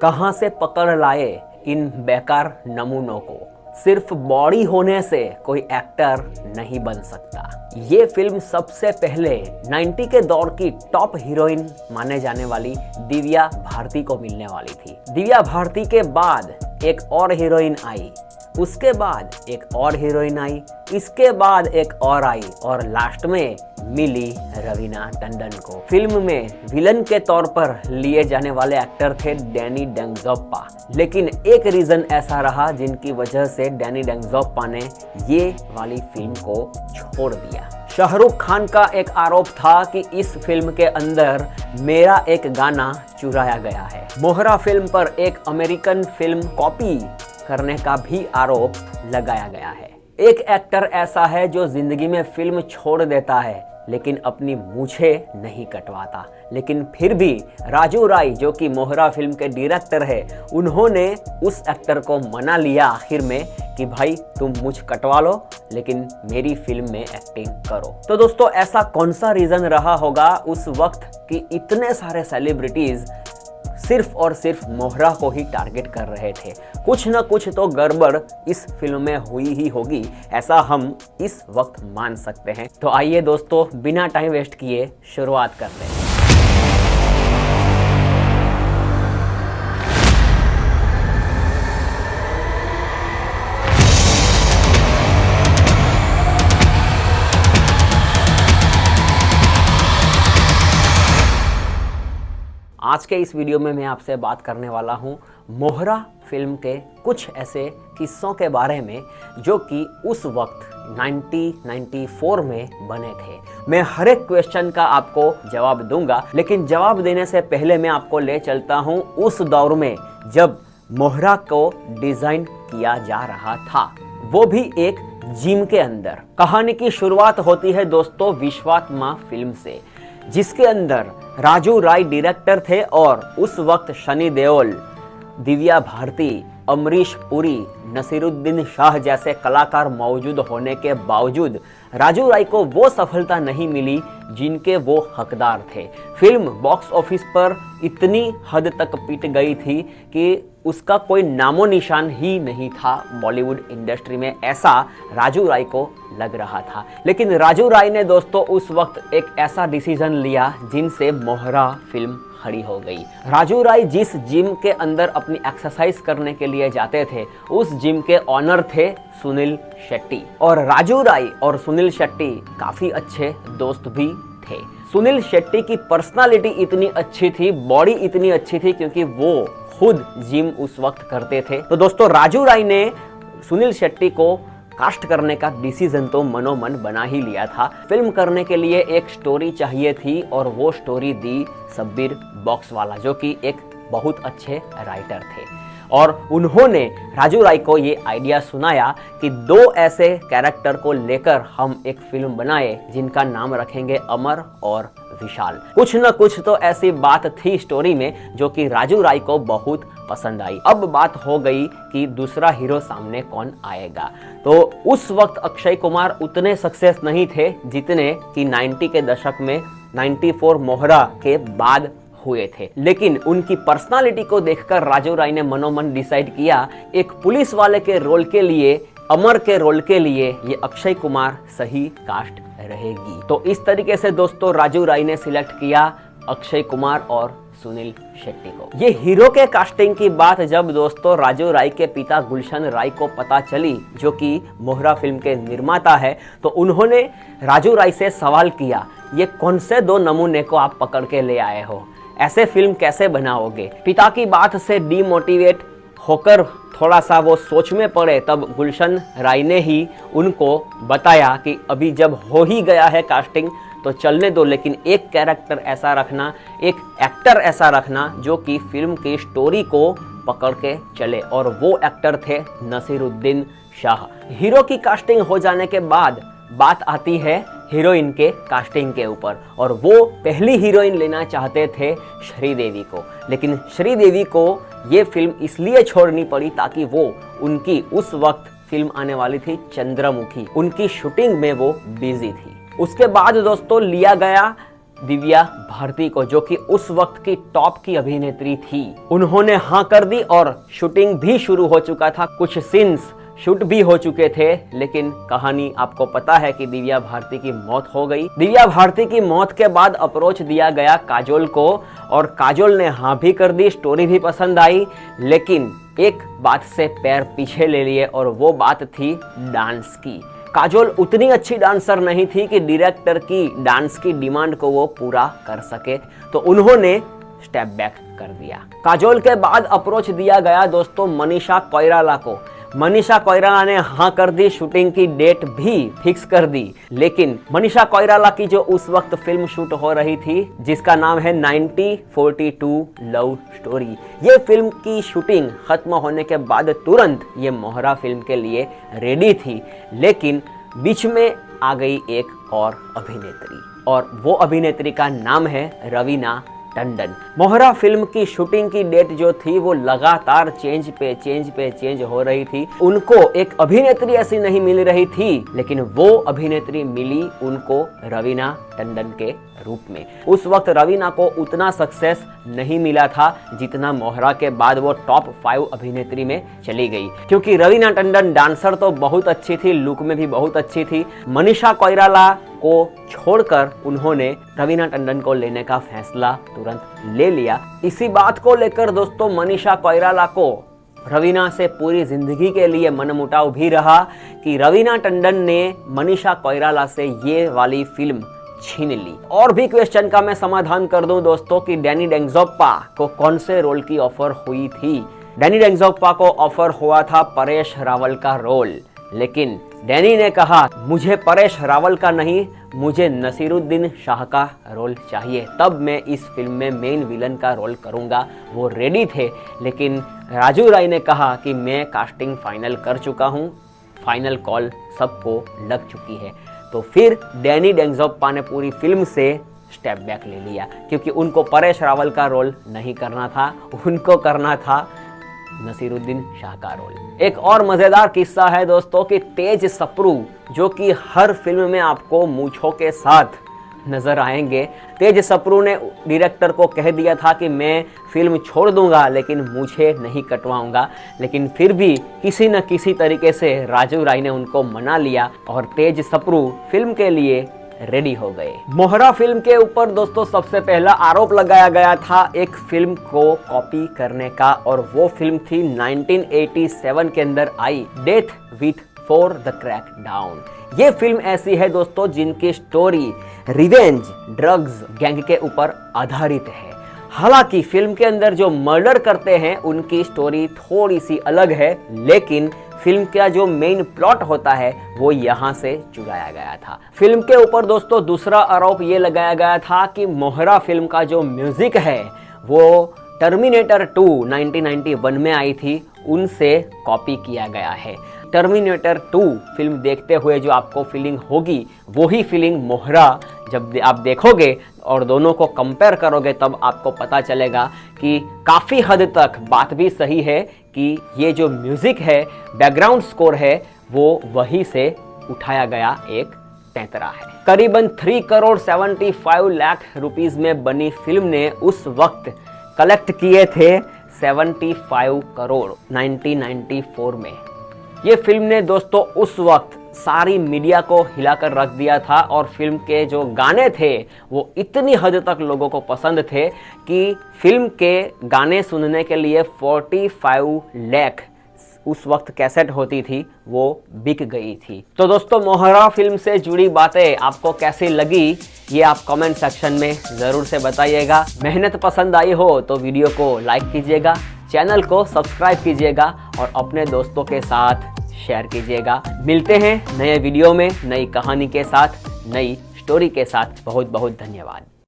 कहां से पकड़ लाए इन बेकार नमूनों को। सिर्फ बॉडी होने से कोई एक्टर नहीं बन सकता। ये फिल्म सबसे पहले 90 के दौर की टॉप हीरोइन माने जाने वाली दिव्या भारती को मिलने वाली थी। दिव्या भारती के बाद एक और हीरोइन आई, उसके बाद एक और हीरोइन आई, इसके बाद एक और आई और लास्ट में मिली रवीना टंडन को। फिल्म में विलन के तौर पर लिए जाने वाले एक्टर थे डैनी डेंजोप्पा, लेकिन एक रीजन ऐसा रहा जिनकी वजह से डैनी डेंजोप्पा ने ये वाली फिल्म को छोड़ दिया। शाहरुख खान का एक आरोप था कि इस फिल्म के अंदर मेरा एक गाना चुराया गया है। मोहरा फिल्म पर एक अमेरिकन फिल्म कॉपी करने का भी आरोप लगाया गया है। एक एक्टर ऐसा है जो जिंदगी में फिल्म छोड़ देता है लेकिन अपनी मूछे नहीं कटवाता, लेकिन फिर भी राजू राय जो कि मोहरा फिल्म के डायरेक्टर है, उन्होंने उस एक्टर को मना लिया आखिर में कि भाई तुम मूछ कटवा लो लेकिन मेरी फिल्म में एक्टिंग करो। तो दोस्तों ऐसा कौन सा रीजन रहा होगा उस वक्त कि इतने सारे सेलिब्रिटीज सिर्फ और सिर्फ मोहरा को ही टारगेट कर रहे थे। कुछ न कुछ तो गड़बड़ इस फिल्म में हुई ही होगी, ऐसा हम इस वक्त मान सकते हैं। तो आइए दोस्तों बिना टाइम वेस्ट किए शुरुआत करते हैं। आज के इस वीडियो में मैं आपसे बात करने वाला हूं मोहरा फिल्म के कुछ ऐसे किस्सों के बारे में जो कि उस वक्त 1994 में बने थे। मैं हर एक क्वेश्चन का आपको जवाब दूंगा, लेकिन जवाब देने से पहले मैं आपको ले चलता हूं उस दौर में जब मोहरा को डिजाइन किया जा रहा था, वो भी एक जिम के अंदर। कहानी की शुरुआत होती है दोस्तों विश्वात्मा फिल्म से, जिसके अंदर राजू राय डायरेक्टर थे और उस वक्त सनी देओल, दिव्या भारती, अमरीश पुरी, नसीरुद्दीन शाह जैसे कलाकार मौजूद होने के बावजूद राजू राय को वो सफलता नहीं मिली जिनके वो हकदार थे। फिल्म बॉक्स ऑफिस पर इतनी हद तक पिट गई थी कि उसका कोई नामो निशान ही नहीं था बॉलीवुड इंडस्ट्री में, ऐसा राजू राय को लग रहा था। लेकिन राजू राय ने दोस्तों उस वक्त एक ऐसा डिसीजन लिया जिनसे मोहरा फिल्म खड़ी हो गई। राजू राय जिस जिम के अंदर अपनी एक्सरसाइज करने के लिए जाते थे, उस जिम के ऑनर थे सुनील शेट्टी, और राजू राय और सुनील शेट्टी काफी अच्छे दोस्त भी थे। सुनील शेट्टी की पर्सनालिटी इतनी अच्छी थी, बॉडी इतनी अच्छी थी क्योंकि वो खुद जिम उस वक्त करते थे। तो दोस्तों राजू राय ने सुनील शेट्टी को कास्ट करने का डिसीजन तो मनोमन बना ही लिया था। फिल्म करने के लिए एक स्टोरी चाहिए थी और वो स्टोरी दी शब्बीर बॉक्सवाला जो कि एक बहुत अच्छे राइटर थे, और उन्होंने राजू राय को ये आइडिया सुनाया कि दो ऐसे कैरेक्टर को लेकर हम एक फिल्म बनाए जिनका नाम रखेंगे अमर और विशाल। कुछ न कुछ तो ऐसी बात थी स्टोरी में जो कि राजू राय को बहुत पसंद आई। अब बात हो गई कि दूसरा हीरो सामने कौन आएगा। तो उस वक्त अक्षय कुमार उतने सक्सेस नहीं थे जितने कि 90 के दशक में 94 मोहरा के बाद हुए थे, लेकिन उनकी पर्सनालिटी को देखकर राजू राय ने मनोमन डिसाइड किया एक पुलिस वाले के रोल के लिए, अमर के रोल के लिए ये अक्षय कुमार सही कास्ट रहेगी। तो इस तरीके से दोस्तों राजू राय ने सिलेक्ट किया अक्षय कुमार और सुनील शेट्टी को। ये हीरो के कास्टिंग की बात जब दोस्तों राजू राय के पिता गुलशन राय को पता चली, जो कि मोहरा फिल्म के निर्माता है, तो उन्होंने राजू राय से सवाल किया, ये कौन से दो नमूने को आप पकड़ के ले आए हो, ऐसे फिल्म कैसे बनाओगे। पिता की बात से डीमोटिवेट होकर थोड़ा सा वो सोच में पड़े, तब गुलशन राय ने ही उनको बताया कि अभी जब हो ही गया है कास्टिंग तो चलने दो, लेकिन एक कैरेक्टर ऐसा रखना, एक एक्टर ऐसा रखना जो कि फिल्म की स्टोरी को पकड़ के चले, और वो एक्टर थे नसीरुद्दीन शाह। हीरो की कास्टिंग हो जाने के बाद बात आती है हीरोइन के कास्टिंग के ऊपर, और वो पहली हीरोइन लेना चाहते थे श्रीदेवी को, लेकिन श्रीदेवी को ये फिल्म इसलिए छोड़नी पड़ी ताकि वो उनकी उस वक्त फिल्म आने वाली थी चंद्रमुखी, उनकी शूटिंग में वो बिजी थी। उसके बाद दोस्तों लिया गया दिव्या भारती को, जो कि उस वक्त की टॉप की अभिनेत्री थी। उन्होंने हाँ कर दी और शूटिंग भी शुरू हो चुका था, कुछ सीन्स शूट भी हो चुके थे। लेकिन कहानी आपको पता है कि दिव्या भारती की मौत हो गई। दिव्या भारती की मौत के बाद अप्रोच दिया गया काजोल को और काजोल ने हाँ भी कर दी, स्टोरी भी पसंद आई, लेकिन एक बात से पैर पीछे ले लिए और वो बात थी डांस की। काजोल उतनी अच्छी डांसर नहीं थी कि डायरेक्टर की डांस की डिमांड को वो पूरा कर सके, तो उन्होंने स्टेप बैक कर दिया। काजोल के बाद अप्रोच दिया गया दोस्तों मनीषा कोइराला को। मनीषा कोइराला ने हाँ कर दी, शूटिंग की डेट भी फिक्स कर दी। लेकिन मनीषा कोइराला की जो उस वक्त फिल्म शूट हो रही थी, जिसका नाम है 1942 लव स्टोरी, ये फिल्म की शूटिंग खत्म होने के बाद तुरंत ये मोहरा फिल्म के लिए रेडी थी। लेकिन बीच में आ गई एक और अभिनेत्री, और वो अभिनेत्री का नाम है रवीना टंडन। मोहरा फिल्म की शूटिंग की डेट जो थी वो लगातार चेंज हो रही थी। उनको एक अभिनेत्री ऐसी नहीं मिल रही थी, लेकिन वो अभिनेत्री मिली उनको रवीना टंडन के रूप में। उस वक्त रवीना को उतना सक्सेस नहीं मिला था जितना मोहरा के बाद वो टॉप 5 अभिनेत्री में चली गई, क्योंकि रवीना टंडन डांसर तो बहुत अच्छी थी, लुक में भी बहुत अच्छी थी। मनीषा कोइराला को छोड़कर उन्होंने रवीना टंडन को लेने का फैसला तुरंत ले लिया। इसी बात को लेकर दोस्तों मनीषा कोइराला को रवीना से पूरी जिंदगी के लिए मनमुटाव भी रहा कि रवीना टंडन ने मनीषा कोइराला से ये वाली फिल्म छीन ली। और भी क्वेश्चन का मैं समाधान कर दूं दोस्तों कि डैनी डेंजोप्पा को कौन से रोल की ऑफर हुई थी। डैनी डेंजोप्पा को ऑफर हुआ था परेश रावल का रोल, लेकिन डैनी ने कहा मुझे परेश रावल का नहीं, मुझे नसीरुद्दीन शाह का रोल चाहिए, तब मैं इस फिल्म में मेन विलन का रोल करूंगा। वो रेडी थे, लेकिन राजू राय ने कहा कि मैं कास्टिंग फाइनल कर चुका हूं, फाइनल कॉल सबको लग चुकी है। तो फिर डैनी डेंजोप्पा ने पूरी फिल्म से स्टेप बैक ले लिया, क्योंकि उनको परेश रावल का रोल नहीं करना था, उनको करना था नसीरुद्दीन शाह का रोल। एक और मजेदार किस्सा है दोस्तों कि तेज सप्रू, जो कि हर फिल्म में आपको मूंछों के साथ नजर आएंगे, तेज सप्रू ने डायरेक्टर को कह दिया था कि मैं फिल्म छोड़ दूंगा लेकिन मूंछें नहीं कटवाऊंगा, लेकिन फिर भी किसी न किसी तरीके से राजू राय ने उनको मना लिया और तेज सप्रू फिल्म के लिए रेडी हो गए। मोहरा फिल्म के ऊपर दोस्तों सबसे पहला आरोप लगाया गया था एक फिल्म को कॉपी करने का, और वो फिल्म थी 1987 के अंदर I death with for the crackdown. ये फिल्म ऐसी है दोस्तों जिनकी स्टोरी रिवेंज ड्रग्स गैंग के ऊपर आधारित है। हालांकि फिल्म के अंदर जो मर्डर करते हैं उनकी स्टोरी थोड़ी सी अलग है, लेकिन फिल्म का जो मेन प्लॉट होता है वो यहाँ से चुराया गया था। फिल्म के ऊपर दोस्तों दूसरा आरोप ये लगाया गया था कि मोहरा फिल्म का जो म्यूजिक है वो टर्मिनेटर 2 1991 में आई थी, उनसे कॉपी किया गया है। टर्मिनेटर 2 फिल्म देखते हुए जो आपको फीलिंग होगी वही फीलिंग मोहरा जब आप देखोगे और दोनों को कंपेयर करोगे तब आपको पता चलेगा कि काफ़ी हद तक बात भी सही है कि ये जो म्यूज़िक है, बैकग्राउंड स्कोर है, वो वही से उठाया गया एक पैंतरा है। करीबन 3 करोड़ 75 लाख रुपीस में बनी फिल्म ने उस वक्त कलेक्ट किए थे 75 करोड़ 1994 में। ये फिल्म ने दोस्तों उस वक्त सारी मीडिया को हिलाकर रख दिया था, और फिल्म के जो गाने थे वो इतनी हद तक लोगों को पसंद थे कि फिल्म के गाने सुनने के लिए 45 लाख उस वक्त कैसेट होती थी वो बिक गई थी। तो दोस्तों मोहरा फिल्म से जुड़ी बातें आपको कैसी लगी ये आप कमेंट सेक्शन में ज़रूर से बताइएगा। मेहनत पसंद आई हो तो वीडियो को लाइक कीजिएगा, चैनल को सब्सक्राइब कीजिएगा और अपने दोस्तों के साथ शेयर कीजिएगा। मिलते हैं नए वीडियो में नई कहानी के साथ, नई स्टोरी के साथ। बहुत बहुत धन्यवाद।